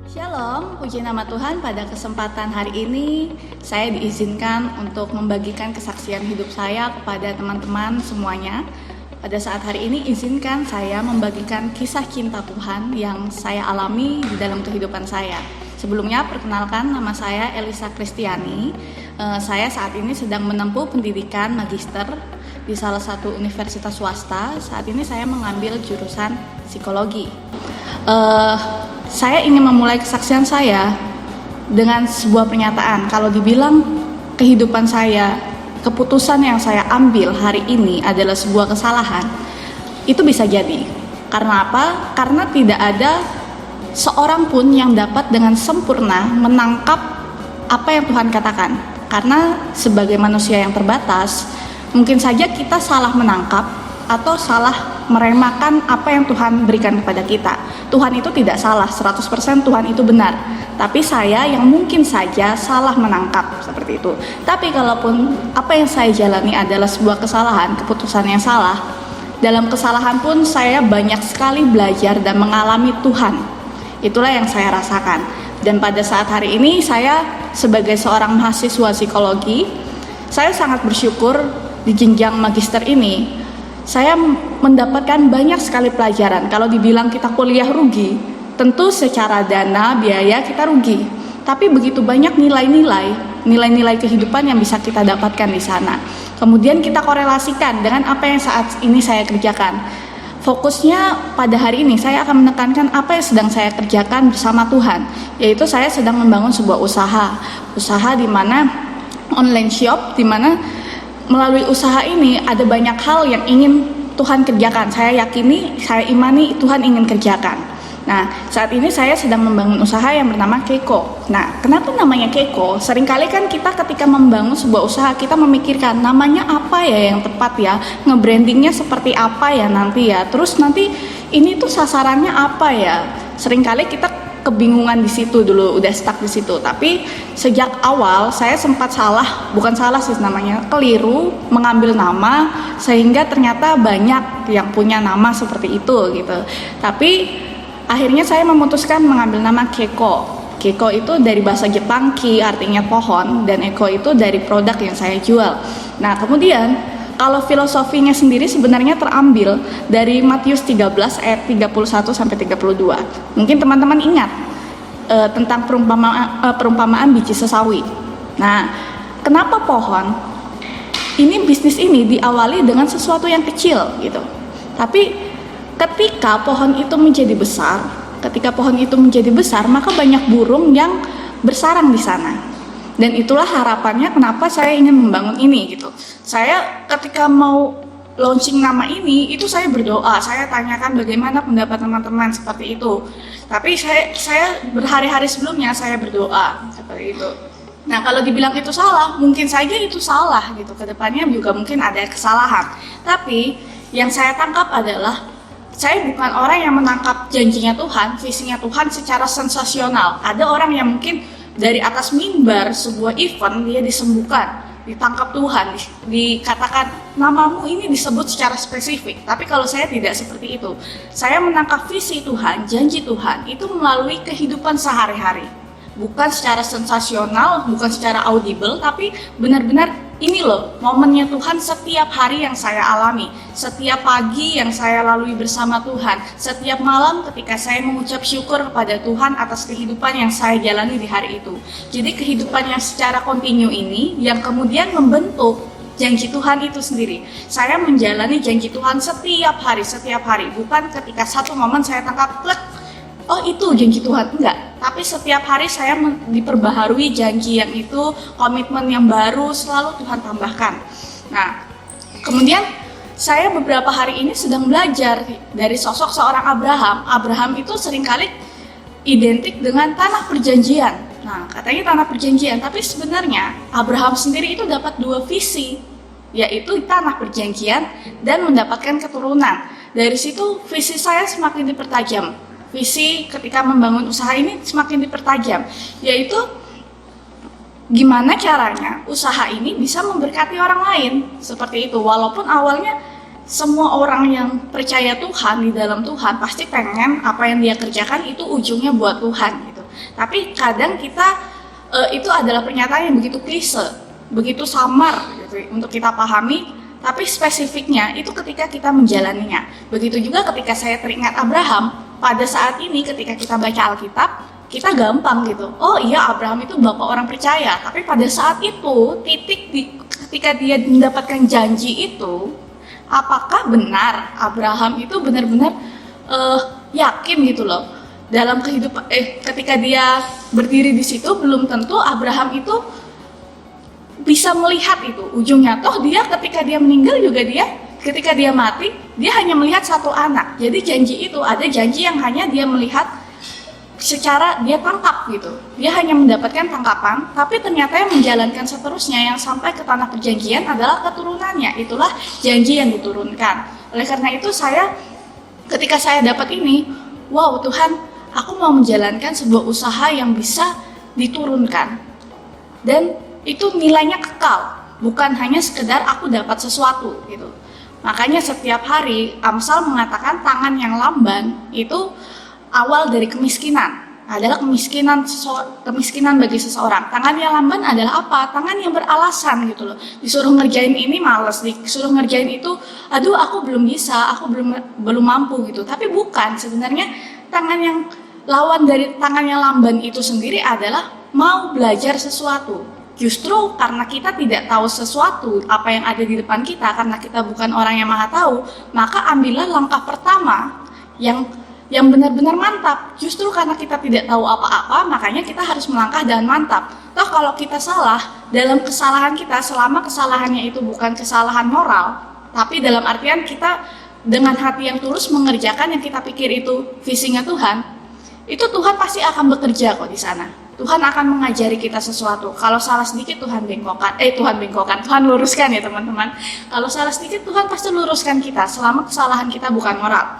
Shalom, puji nama Tuhan. Pada kesempatan hari ini saya diizinkan untuk membagikan kesaksian hidup saya kepada teman-teman semuanya. Pada saat hari ini izinkan saya membagikan kisah cinta Tuhan yang saya alami di dalam kehidupan saya. Sebelumnya perkenalkan, nama saya Elisa Kristiani. Saya saat ini sedang menempuh pendidikan magister di salah satu universitas swasta. Saat ini saya mengambil jurusan psikologi. Saya ingin memulai kesaksian saya dengan sebuah pernyataan. Kalau dibilang kehidupan saya, keputusan yang saya ambil hari ini adalah sebuah kesalahan, itu bisa jadi. Karena apa? Karena tidak ada seorang pun yang dapat dengan sempurna menangkap apa yang Tuhan katakan. Karena sebagai manusia yang terbatas, mungkin saja kita salah menangkap atau salah meremehkan apa yang Tuhan berikan kepada kita. Tuhan itu tidak salah, 100% Tuhan itu benar. Tapi saya yang mungkin saja salah menangkap seperti itu. Tapi kalaupun apa yang saya jalani adalah sebuah kesalahan, keputusan yang salah, dalam kesalahan pun saya banyak sekali belajar dan mengalami Tuhan. Itulah yang saya rasakan. Dan pada saat hari ini saya sebagai seorang mahasiswa psikologi, saya sangat bersyukur di jenjang magister ini saya mendapatkan banyak sekali pelajaran. Kalau dibilang kita kuliah rugi, tentu secara dana, biaya kita rugi. Tapi begitu banyak nilai-nilai kehidupan yang bisa kita dapatkan di sana. Kemudian kita korelasikan dengan apa yang saat ini saya kerjakan. Fokusnya pada hari ini saya akan menekankan apa yang sedang saya kerjakan bersama Tuhan, yaitu saya sedang membangun sebuah usaha di mana online shop, di mana melalui usaha ini ada banyak hal yang ingin Tuhan kerjakan. Saya yakini, saya imani Tuhan ingin kerjakan. Nah, saat ini saya sedang membangun usaha yang bernama Keiko. Nah, kenapa namanya Keiko? Seringkali kan kita ketika membangun sebuah usaha, kita memikirkan namanya apa ya yang tepat ya, nge-brandingnya seperti apa ya nanti ya, terus nanti ini tuh sasarannya apa ya. Seringkali kita kebingungan di situ dulu, udah stuck di situ. Tapi sejak awal saya sempat keliru mengambil nama, sehingga ternyata banyak yang punya nama seperti itu gitu. Tapi akhirnya saya memutuskan mengambil nama Keiko. Keiko itu dari bahasa Jepang, ki artinya pohon, dan eko itu dari produk yang saya jual. Nah, kemudian kalau filosofinya sendiri sebenarnya terambil dari Matius 13 ayat 31 sampai 32. Mungkin teman-teman ingat tentang perumpamaan biji sesawi. Nah, kenapa pohon? Ini bisnis ini diawali dengan sesuatu yang kecil gitu. Tapi ketika pohon itu menjadi besar, maka banyak burung yang bersarang di sana. Dan itulah harapannya kenapa saya ingin membangun ini gitu. Saya ketika mau launching nama ini, itu saya berdoa, saya tanyakan bagaimana pendapat teman-teman seperti itu. Tapi saya berhari-hari sebelumnya saya berdoa seperti itu. Nah, kalau dibilang itu salah, mungkin saja itu salah gitu. Kedepannya juga mungkin ada kesalahan. Tapi yang saya tangkap adalah saya bukan orang yang menangkap janjinya Tuhan, visinya Tuhan secara sensasional. Ada orang yang mungkin dari atas mimbar sebuah event dia disembuhkan, ditangkap Tuhan, dikatakan namamu ini disebut secara spesifik. Tapi kalau saya tidak seperti itu. Saya menangkap visi Tuhan, janji Tuhan itu melalui kehidupan sehari-hari. Bukan secara sensasional, bukan secara audible, tapi benar-benar ini loh momennya Tuhan setiap hari yang saya alami, setiap pagi yang saya lalui bersama Tuhan, setiap malam ketika saya mengucap syukur kepada Tuhan atas kehidupan yang saya jalani di hari itu. Jadi kehidupan yang secara kontinu ini yang kemudian membentuk janji Tuhan itu sendiri. Saya menjalani janji Tuhan setiap hari, bukan ketika satu momen saya tangkap plek, oh itu janji Tuhan, enggak. Tapi setiap hari saya diperbaharui janji yang itu, komitmen yang baru selalu Tuhan tambahkan. Nah, kemudian saya beberapa hari ini sedang belajar dari sosok seorang Abraham. Abraham itu seringkali identik dengan tanah perjanjian. Nah, katanya tanah perjanjian, tapi sebenarnya Abraham sendiri itu dapat dua visi, yaitu tanah perjanjian dan mendapatkan keturunan. Dari situ visi saya semakin dipertajam. Visi ketika membangun usaha ini semakin dipertajam, yaitu gimana caranya usaha ini bisa memberkati orang lain, seperti itu. Walaupun awalnya semua orang yang percaya Tuhan, di dalam Tuhan pasti pengen apa yang dia kerjakan itu ujungnya buat Tuhan gitu. Tapi kadang kita itu adalah pernyataan yang begitu klise, begitu samar gitu untuk kita pahami, tapi spesifiknya itu ketika kita menjalaninya. Begitu juga ketika saya teringat Abraham, pada saat ini ketika kita baca Alkitab, kita gampang gitu, oh iya Abraham itu bapak orang percaya, tapi pada saat itu ketika dia mendapatkan janji itu, apakah benar Abraham itu benar-benar yakin gitu loh dalam kehidupan ketika dia berdiri di situ, belum tentu Abraham itu bisa melihat itu ujungnya. Toh dia ketika dia meninggal juga, ketika dia mati, dia hanya melihat satu anak. Jadi janji itu ada janji yang hanya dia melihat secara dia tangkap gitu. Dia hanya mendapatkan tangkapan, tapi ternyata yang menjalankan seterusnya yang sampai ke tanah perjanjian adalah keturunannya. Itulah janji yang diturunkan. Oleh karena itu ketika saya dapat ini, wow Tuhan, aku mau menjalankan sebuah usaha yang bisa diturunkan. Dan itu nilainya kekal, bukan hanya sekedar aku dapat sesuatu gitu. Makanya setiap hari Amsal mengatakan tangan yang lamban itu awal dari kemiskinan, adalah kemiskinan bagi seseorang. Tangan yang lamban adalah apa? Tangan yang beralasan gitu loh. Disuruh ngerjain ini males, disuruh ngerjain itu, aduh aku belum bisa, aku belum mampu gitu. Tapi bukan, sebenarnya tangan yang lawan dari tangan yang lamban itu sendiri adalah mau belajar sesuatu. Justru karena kita tidak tahu sesuatu apa yang ada di depan kita, karena kita bukan orang yang maha tahu, maka ambillah langkah pertama yang benar-benar mantap. Justru karena kita tidak tahu apa-apa, makanya kita harus melangkah dan mantap. Toh kalau kita salah, dalam kesalahan kita, selama kesalahannya itu bukan kesalahan moral, tapi dalam artian kita dengan hati yang tulus mengerjakan yang kita pikir itu visinya Tuhan, itu Tuhan pasti akan bekerja kok di sana. Tuhan akan mengajari kita sesuatu. Kalau salah sedikit Tuhan luruskan ya teman-teman. Kalau salah sedikit Tuhan pasti luruskan kita selama kesalahan kita bukan moral.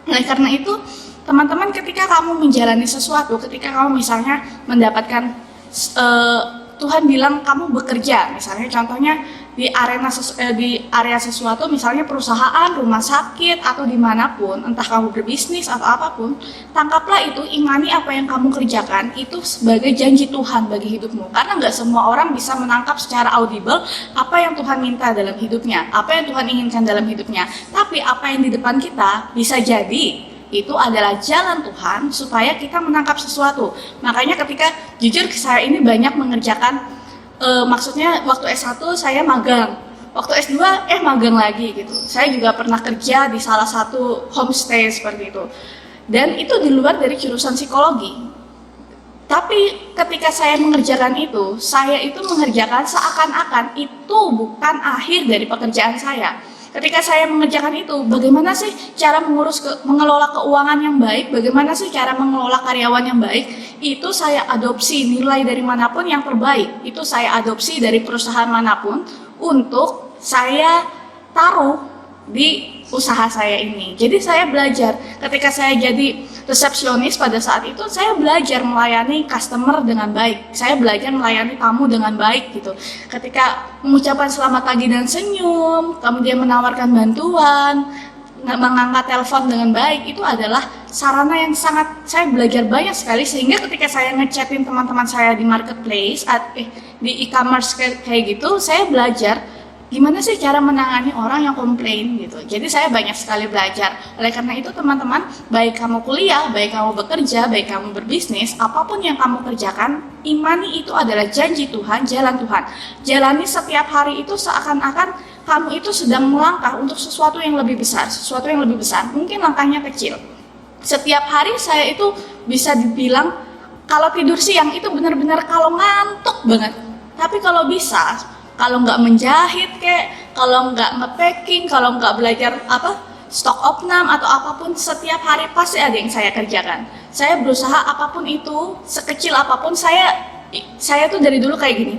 Oleh karena itu, teman-teman, ketika kamu menjalani sesuatu, ketika kamu misalnya mendapatkan Tuhan bilang kamu bekerja, misalnya contohnya di area sesuatu, misalnya perusahaan, rumah sakit, atau dimanapun, entah kamu berbisnis atau apapun, tangkaplah itu, imani apa yang kamu kerjakan itu sebagai janji Tuhan bagi hidupmu. Karena nggak semua orang bisa menangkap secara audible apa yang Tuhan minta dalam hidupnya, apa yang Tuhan inginkan dalam hidupnya. Tapi apa yang di depan kita bisa jadi itu adalah jalan Tuhan supaya kita menangkap sesuatu. Makanya ketika jujur saya ini banyak mengerjakan, maksudnya waktu S1 saya magang, waktu S2 magang lagi gitu. Saya juga pernah kerja di salah satu homestay seperti itu. Dan itu di luar dari jurusan psikologi. Tapi ketika saya mengerjakan itu, saya itu mengerjakan seakan-akan itu bukan akhir dari pekerjaan saya. Ketika saya mengerjakan itu, bagaimana sih cara mengelola keuangan yang baik, bagaimana sih cara mengelola karyawan yang baik, itu saya adopsi nilai dari manapun yang terbaik, itu saya adopsi dari perusahaan manapun untuk saya taruh di usaha saya ini. Jadi saya belajar, ketika saya jadi resepsionis pada saat itu, saya belajar melayani customer dengan baik, saya belajar melayani tamu dengan baik gitu. Ketika mengucapkan selamat pagi dan senyum, kemudian menawarkan bantuan, mengangkat telepon dengan baik, itu adalah sarana yang sangat saya belajar banyak sekali. Sehingga ketika saya ngechatin teman-teman saya di marketplace, di e-commerce kayak gitu, saya belajar gimana sih cara menangani orang yang komplain gitu. Jadi saya banyak sekali belajar. Oleh karena itu teman-teman, baik kamu kuliah, baik kamu bekerja, baik kamu berbisnis, apapun yang kamu kerjakan, imani itu adalah janji Tuhan, jalan Tuhan. Jalani setiap hari itu seakan-akan kamu itu sedang melangkah untuk sesuatu yang lebih besar, sesuatu yang lebih besar. Mungkin langkahnya kecil. Setiap hari saya itu bisa dibilang kalau tidur siang itu benar-benar kalau ngantuk banget. Tapi kalau bisa, kalau nggak menjahit kalau nggak nge-packing, kalau nggak belajar stok opnam atau apapun, setiap hari pasti ada yang saya kerjakan. Saya berusaha apapun itu, sekecil apapun, saya tuh dari dulu kayak gini.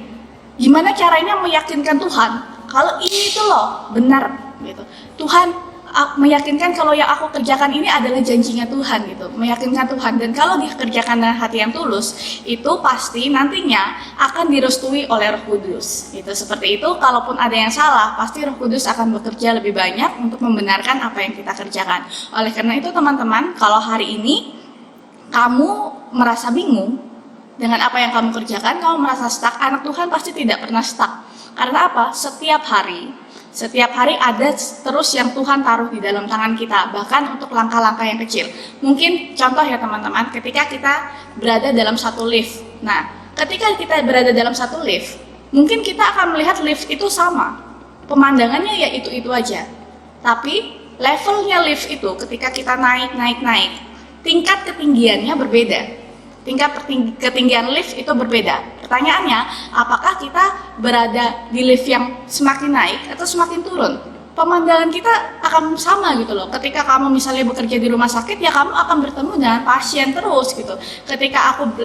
Gimana caranya meyakinkan Tuhan kalau ini tuh loh benar gitu. Tuhan meyakinkan kalau yang aku kerjakan ini adalah janjinya Tuhan gitu, meyakinkan Tuhan. Dan kalau dikerjakan dengan hati yang tulus, itu pasti nantinya akan direstui oleh Roh Kudus gitu. Seperti itu, kalaupun ada yang salah, pasti Roh Kudus akan bekerja lebih banyak untuk membenarkan apa yang kita kerjakan. Oleh karena itu teman-teman, kalau hari ini kamu merasa bingung, dengan apa yang kamu kerjakan, kamu merasa stuck, anak Tuhan pasti tidak pernah stuck. Karena apa? Setiap hari ada terus yang Tuhan taruh di dalam tangan kita, bahkan untuk langkah-langkah yang kecil. Mungkin contoh ya teman-teman, ketika kita berada dalam satu lift. Nah, ketika kita berada dalam satu lift, mungkin kita akan melihat lift itu sama. Pemandangannya ya itu-itu aja. Tapi levelnya lift itu ketika kita naik, tingkat ketinggiannya berbeda. Tingkat ketinggian lift itu berbeda. Pertanyaannya, apakah kita berada di lift yang semakin naik atau semakin turun? Pemandangan kita akan sama gitu loh. Ketika kamu misalnya bekerja di rumah sakit, ya kamu akan bertemu dengan pasien terus gitu. Ketika aku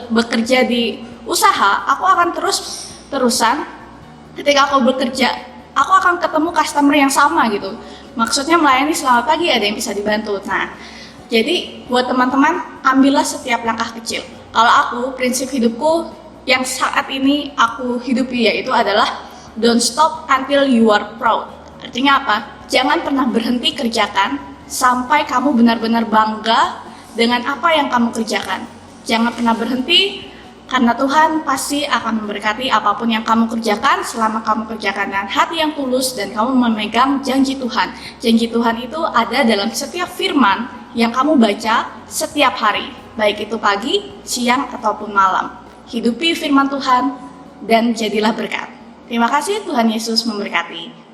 bekerja di usaha, aku akan terusan. Ketika aku bekerja, aku akan ketemu customer yang sama gitu. Maksudnya melayani selamat pagi, ada yang bisa dibantu. Nah, jadi buat teman-teman, ambillah setiap langkah kecil. Kalau aku, prinsip hidupku yang saat ini aku hidupi yaitu adalah don't stop until you are proud. Artinya apa? Jangan pernah berhenti kerjakan sampai kamu benar-benar bangga dengan apa yang kamu kerjakan. Jangan pernah berhenti, karena Tuhan pasti akan memberkati apapun yang kamu kerjakan selama kamu kerjakan dengan hati yang tulus dan kamu memegang janji Tuhan. Janji Tuhan itu ada dalam setiap firman yang kamu baca setiap hari, baik itu pagi, siang, ataupun malam. Hidupi firman Tuhan dan jadilah berkat. Terima kasih, Tuhan Yesus memberkati.